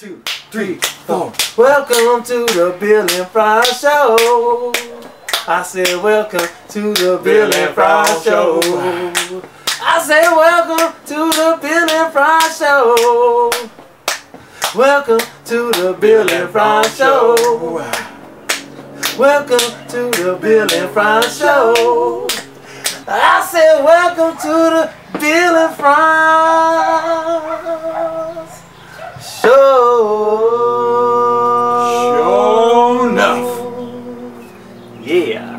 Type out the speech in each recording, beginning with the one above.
2, 3, 4. Welcome to the Bill and Frantz Show. I said welcome to the Bill and Frantz Show. I said welcome to the Bill and Frantz Show. Welcome to the Bill and Frantz Show. Welcome to the Bill and Frantz Show. I said welcome to the Bill and Frantz Show. Sure enough. Yeah.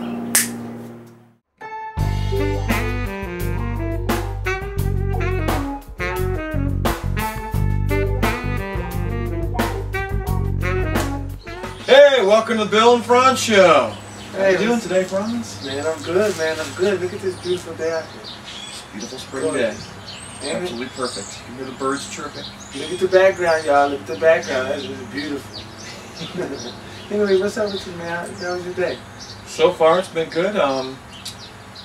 Hey, welcome to the Bill and Frantz Show. Hey, how you doing today, Frantz? Man, I'm good, man. I'm good. Look at this beautiful day out here. It's a beautiful spring day. Absolutely perfect. You hear the birds chirping. Look at the background, y'all. Look at the background. That is beautiful. Anyway, what's up with you, man? How was your day? So far, it's been good.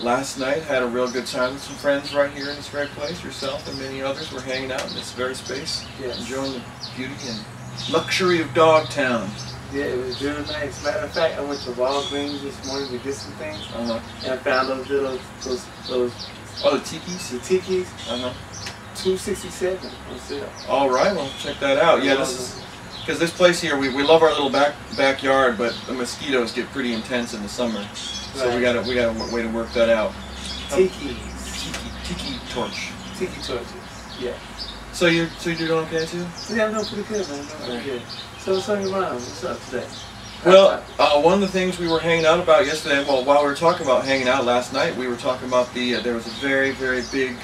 Last night, had a real good time with some friends right here in this very place. Yourself and many others were hanging out in this very space, enjoying the beauty and luxury of Dogtown. Yeah, it was really nice. Matter of fact, I went to Walgreens this morning to get some things, and I found those little, those oh, the tikis? The tikis, $2.67 on sale. All right, well, check that out. Yeah, this is, because this place here, we love our little backyard, but the mosquitoes get pretty intense in the summer. So we got a way to work that out. Tiki torch. Tiki torches, yeah. So you're doing okay too? Yeah, I'm doing pretty good, man. I'm doing pretty good. So what's on your mind? What's up today? Well, one of the things we were hanging out about yesterday, well, while we were talking about hanging out last night, we were talking about there was a very big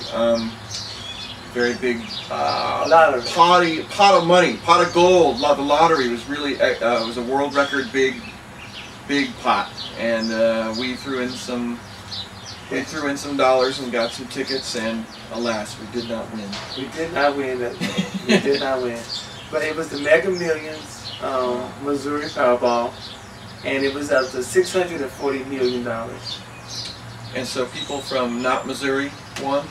lottery. pot of money, pot of gold. The lottery was really it was a world record big pot, and we threw in some dollars and got some tickets, and alas, we did not win. We did not win. We did not win. But it was the Mega Millions Missouri Powerball, and it was up to $640 million. And so people from not Missouri won?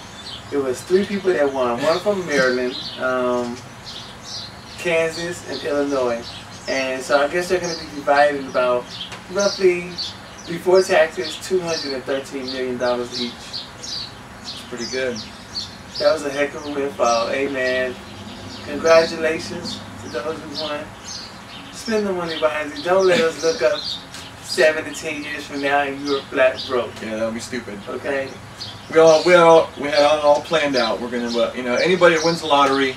It was 3 people that won. One from Maryland, Kansas, and Illinois. And so I guess they're going to be divided about roughly, before taxes, $213 million each. That's pretty good. That was a heck of a windfall. Hey man, congratulations to those who won. Spend the money wisely. Don't let us look up 7 to 10 years from now and you're flat broke. Yeah, that'll be stupid. Okay. We had it all planned out. We're gonna, anybody that wins the lottery,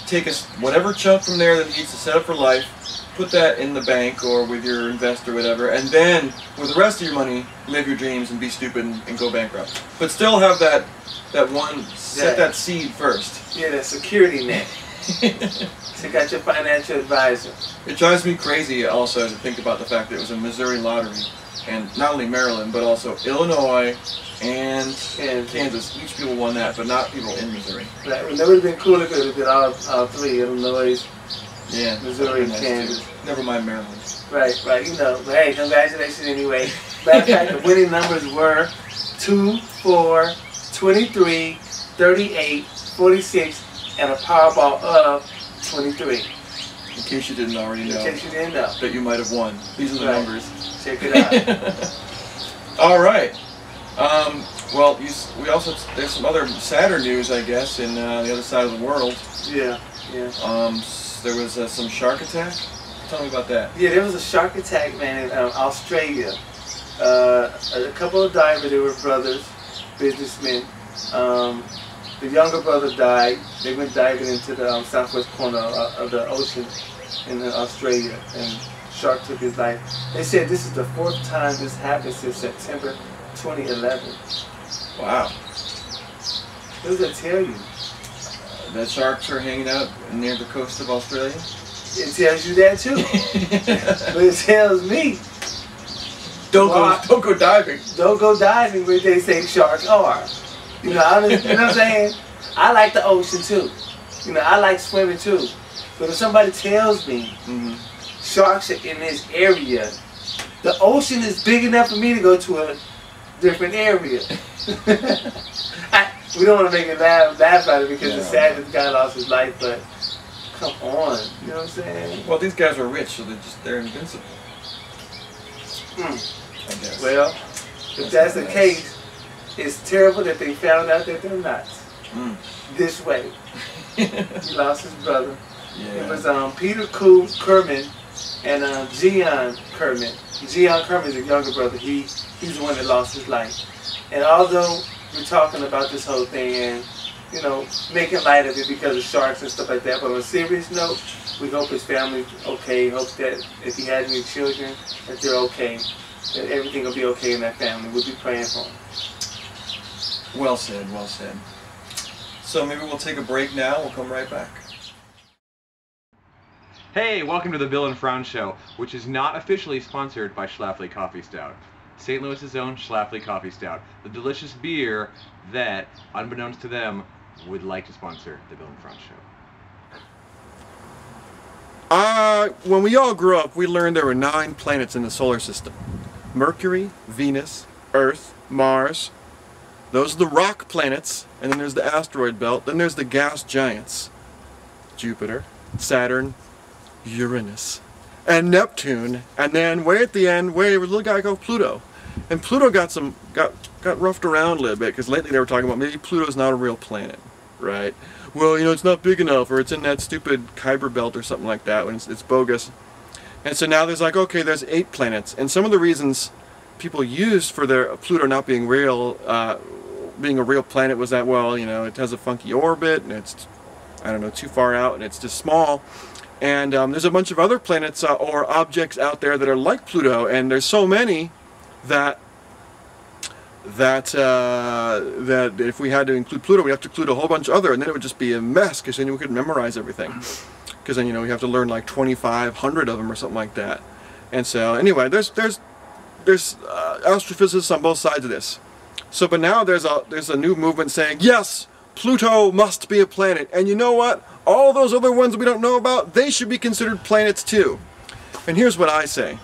take whatever chunk from there that needs to set up for life, put that in the bank or with your investor or whatever, and then with the rest of your money, live your dreams and be stupid and go bankrupt. But still have that one, set that seed first. Yeah, that security net. Check out your financial advisor. It drives me crazy also to think about the fact that it was a Missouri lottery, and not only Maryland, but also Illinois and Kansas. Each people won that, but not people in Missouri. Right. Well, that would have been cool if it would have been all 3, Illinois, Missouri, and Kansas. Never mind Maryland. Right. But hey, congratulations anyway. Matter of fact, the winning numbers were 2, 4, 23, 38, 46, and a Powerball of 23. In case you didn't already know. In case you didn't know. That you might have won. These are the numbers. Check it out. All right. Well, there's some other sadder news, I guess, in the other side of the world. Yeah. There was some shark attack. Tell me about that. Yeah, there was a shark attack, man, in Australia. A couple of divers, they were brothers, businessmen. The younger brother died. They went diving into the southwest corner of the ocean in Australia, and shark took his life. They said this is the 4th time this happened since September 2011. Wow. What does that tell you? That sharks are hanging out near the coast of Australia? It tells you that too. But it tells me, don't go diving. Don't go diving where they say sharks are. You know what I'm saying? I like the ocean too. I like swimming too. But if somebody tells me sharks are in this area, the ocean is big enough for me to go to a different area. We don't want to make it laugh about it because it's sad that the guy lost his life, but Come on, you know what I'm saying? Well, these guys are rich, so they're invincible. I guess. Well, if that's the case, it's terrible that they found out that they're not. This way. He lost his brother. Yeah. It was Peter Kerman and Gian Kerman. Gian Kerman is a younger brother. He's the one that lost his life. And although we're talking about this whole thing and, you know, making light of it because of sharks and stuff like that, but on a serious note, we hope his family's okay. Hope that if he has any children, that they're okay. That everything will be okay in that family. We'll be praying for him. Well said, well said. So maybe we'll take a break now. We'll come right back. Hey, welcome to the Bill and Frantz Show, which is not officially sponsored by Schlafly Coffee Stout. St. Louis's own Schlafly Coffee Stout, the delicious beer that, unbeknownst to them, would like to sponsor the Bill and Frantz Show. When we all grew up, we learned there were 9 planets in the solar system. Mercury, Venus, Earth, Mars. Those are the rock planets, and then there's the asteroid belt, then there's the gas giants. Jupiter, Saturn, Uranus, and Neptune, and then way at the end, way was a little guy called Pluto. And Pluto got roughed around a little bit, because lately they were talking about maybe Pluto's not a real planet, right? Well, you know, it's not big enough, or it's in that stupid Kuiper belt or something like that, when it's bogus. And so now there's like, okay, there's 8 planets, and some of the reasons people used for their Pluto not being real, being a real planet was that, well, you know, it has a funky orbit, and it's, I don't know, too far out, and it's just small. And there's a bunch of other planets or objects out there that are like Pluto, and there's so many that if we had to include Pluto, we have to include a whole bunch of other, and then it would just be a mess, because then we couldn't memorize everything. Because then, you know, we have to learn like 2,500 of them or something like that. And so anyway, there's astrophysicists on both sides of this. So, but now there's a new movement saying, yes, Pluto must be a planet. And you know what? All those other ones we don't know about, they should be considered planets too. And here's what I say.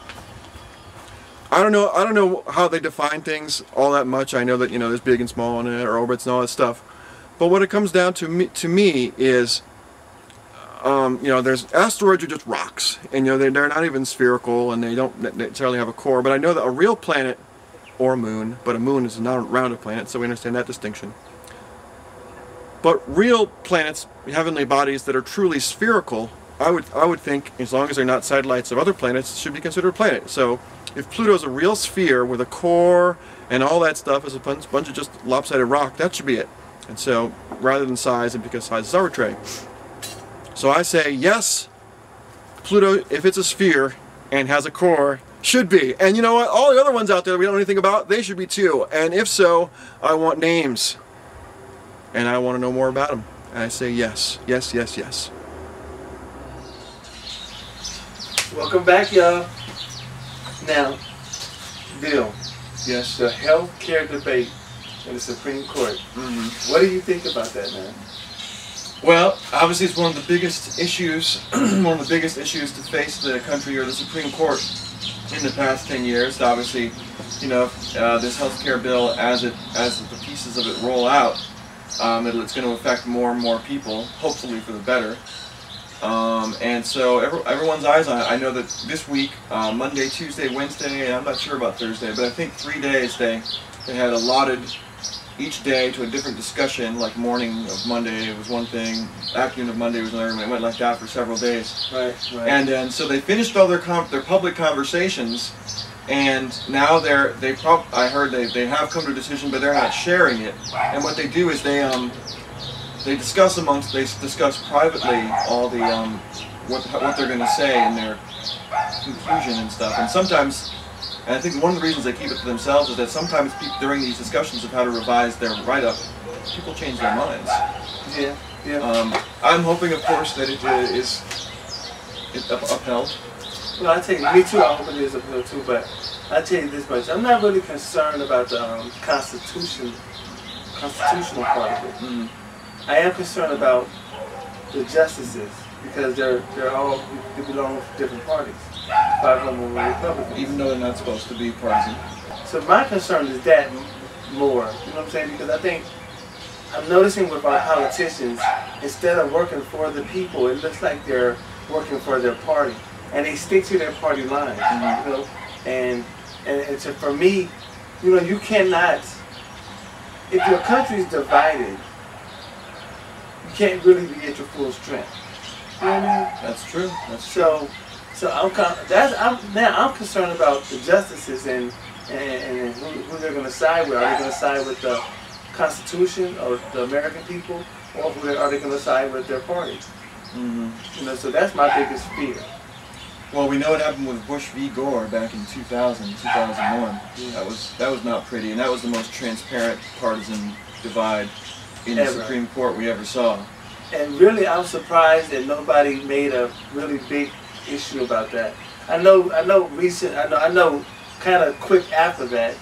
I don't know how they define things all that much. I know that, you know, there's big and small in it, or orbits and all that stuff. But what it comes down to me is, you know, there's asteroids are just rocks, and you know they're not even spherical, and they don't necessarily have a core. But I know that a real planet, or a moon, but a moon is not a rounded planet, so we understand that distinction. But real planets, heavenly bodies that are truly spherical, I would think, as long as they're not satellites of other planets, should be considered a planet. So if Pluto's a real sphere with a core and all that stuff is a bunch of just lopsided rock, that should be it. And so, rather than size, and because size is arbitrary. So I say, yes, Pluto, if it's a sphere and has a core, should be. And you know what? All the other ones out there we don't know anything about, they should be too. And if so, I want names. And I want to know more about them. And I say yes, yes, yes, yes. Welcome back, y'all. Now, Bill. Yes. The health care debate in the Supreme Court. What do you think about that, man? Well, obviously it's one of the biggest issues, one of the biggest issues to face the country or the Supreme Court in the past 10 years. Obviously, you know, this health care bill, as the pieces of it roll out, it's going to affect more and more people, hopefully for the better. And so everyone's eyes on it. I know that this week, Monday, Tuesday, Wednesday, and I'm not sure about Thursday, but I think 3 days they had allotted each day to a different discussion. Like morning of Monday it was one thing, afternoon of Monday was another, and it went like that for several days. Right. And then so they finished all their public conversations, and now I heard they have come to a decision, but they're not sharing it. And what they do is they discuss privately all the what they're going to say in their conclusion and stuff. And sometimes, and I think one of the reasons they keep it to themselves is that sometimes during these discussions of how to revise their write-up, people change their minds. Yeah. I'm hoping, of course, that it is upheld. Well, I tell you, me too. I hope it is upheld too. But I tell you this much: I'm not really concerned about the constitutional part of it. I am concerned about the justices because they belong to different parties. 5 of them are Republicans. Even though they're not supposed to be partisan. So my concern is that more. You know what I'm saying? Because I think I'm noticing with our politicians, instead of working for the people, it looks like they're working for their party, and they stick to their party lines. Mm-hmm. You know, and so for me, you know, you cannot. If your country's divided, you can't really be at your full strength. You know what I mean? That's true. That's true. So I'm concerned about the justices and who they're going to side with. Are they going to side with the Constitution or the American people, or are they going to side with their party? Mm-hmm. You know, so that's my biggest fear. Well, we know what happened with Bush v. Gore back in 2000, 2001. Yeah. That was not pretty, and that was the most transparent partisan divide in the Ever. Supreme Court we ever saw. And really, I'm surprised that nobody made a really big issue about that. I know, kind of quick after that,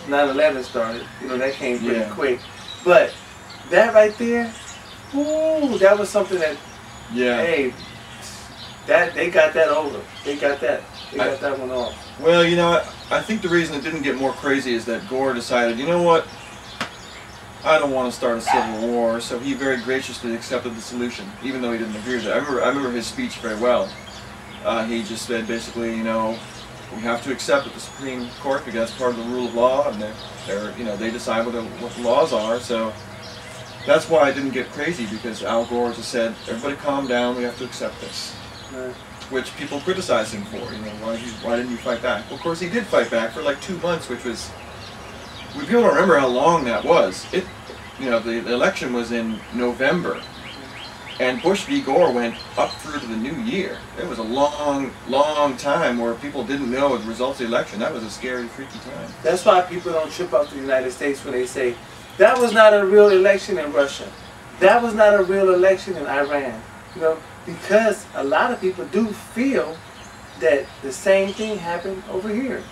9/11 started. You know, that came pretty quick. But that right there, ooh, that was something that, hey, that they got that over. They got that one off. Well, you know, I think the reason it didn't get more crazy is that Gore decided, you know what, I don't want to start a civil war, so he very graciously accepted the solution, even though he didn't agree with it. I remember his speech very well. He just said basically, you know, we have to accept that the Supreme Court, because that's part of the rule of law, and they decide what the laws are. So that's why I didn't get crazy, because Al Gore just said, everybody calm down, we have to accept this. Right. Which people criticized him for. You know, why didn't you fight back? Well, of course, he did fight back for like 2 months, which was. People don't remember how long that was. The election was in November, and Bush v. Gore went up through to the new year. It was a long, long time where people didn't know the results of the election. That was a scary, freaky time. That's why people don't trip up the United States when they say, that was not a real election in Russia. That was not a real election in Iran. You know, because a lot of people do feel that the same thing happened over here.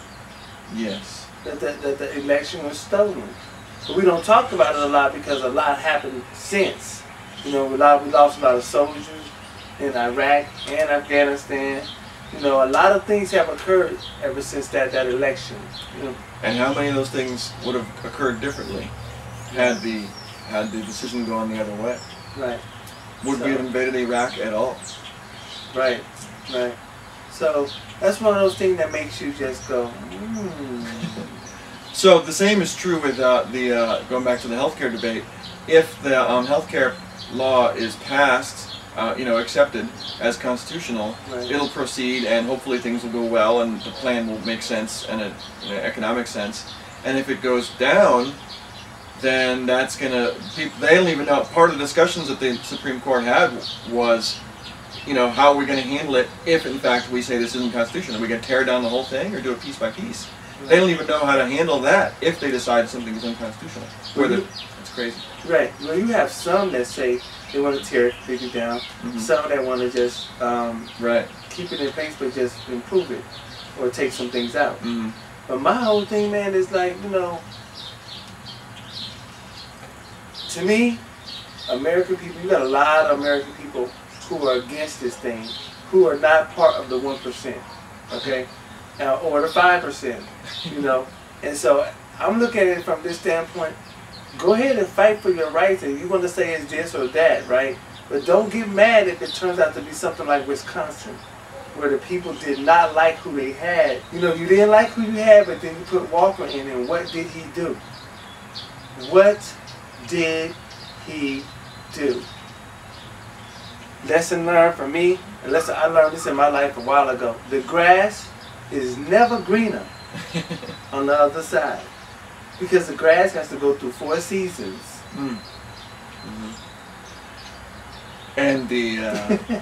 Yes. That the election was stolen. But we don't talk about it a lot because a lot happened since. You know, we lost a lot of soldiers in Iraq and Afghanistan. You know, a lot of things have occurred ever since that election. You know. And how many of those things would have occurred differently had the decision gone the other way? Right. Would we have invaded Iraq at all? Right. Right. So that's one of those things that makes you just go, So the same is true with going back to the healthcare debate. If the healthcare law is passed, accepted as constitutional, right. It'll proceed, and hopefully things will go well, and the plan will make sense and economic sense. And if it goes down, then that's gonna. They don't even know. Part of the discussions that the Supreme Court had was, how are we going to handle it if, in fact, we say this isn't constitutional? Are we going to tear down the whole thing or do it piece by piece? They don't even know how to handle that if they decide something is unconstitutional. It's crazy. Right. Well, you have some that say they want to tear it down. Mm-hmm. Some that want to just keep it in place but just improve it or take some things out. Mm-hmm. But my whole thing, man, is like, to me, American people, you got a lot of American people who are against this thing, who are not part of the 1%, okay? Or the 5%, And so I'm looking at it from this standpoint. Go ahead and fight for your rights, and you want to say it's this or that, right? But don't get mad if it turns out to be something like Wisconsin, where the people did not like who they had. You didn't like who you had, but then you put Walker in, and what did he do? What did he do? Lesson learned for me, and lesson I learned this in my life a while ago. The grass is never greener on the other side, because the grass has to go through 4 seasons. Mm. Mm-hmm. And it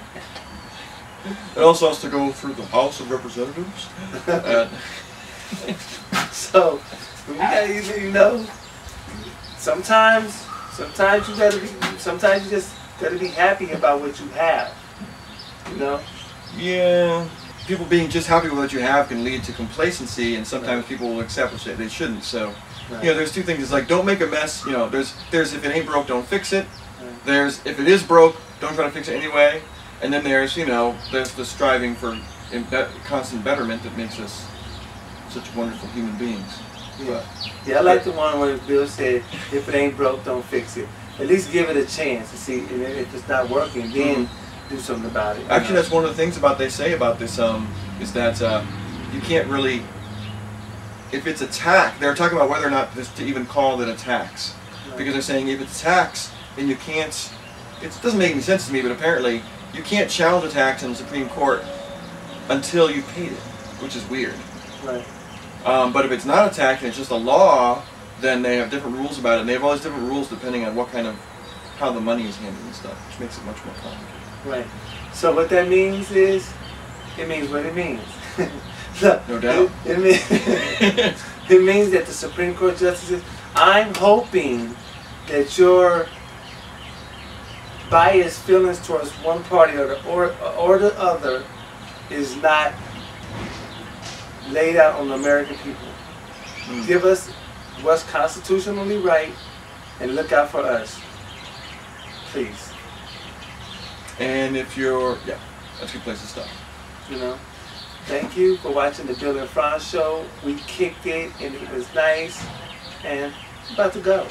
also has to go through the House of Representatives. So you gotta, sometimes you just gotta be happy about what you have. Yeah. People being just happy with what you have can lead to complacency, and sometimes people will accept what they shouldn't. So, there's two things. It's like, don't make a mess. There's if it ain't broke, don't fix it. Right. There's if it is broke, don't try to fix it anyway. And then there's the striving for that constant betterment that makes us such wonderful human beings. Yeah. Yeah, I like the one where Bill said, if it ain't broke, don't fix it. At least give it a chance to see, and if it's not working, then do something about it. Actually, that's one of the things they say about this is that you can't really, if it's attack, they're talking about whether or not to even call it attacks. Right. Because they're saying if it's attacks, then you can't, it doesn't make any sense to me, but apparently you can't challenge attacks in the Supreme Court until you've paid it, which is weird. Right. But if it's not attacked and it's just a law, then they have different rules about it, and they have all these different rules depending on what kind of, how the money is handled and stuff, which makes it much more complicated. Right. So what that means is, it means what it means. Look, No doubt. It means that the Supreme Court justices, I'm hoping that your biased feelings towards one party or the other is not laid out on the American people. Give us what's constitutionally right and look out for us. Please. And if you're, yeah, that's a good place to stop. You know? Thank you for watching the Bill and Frantz show. We kicked it and it was nice. And I'm about to go.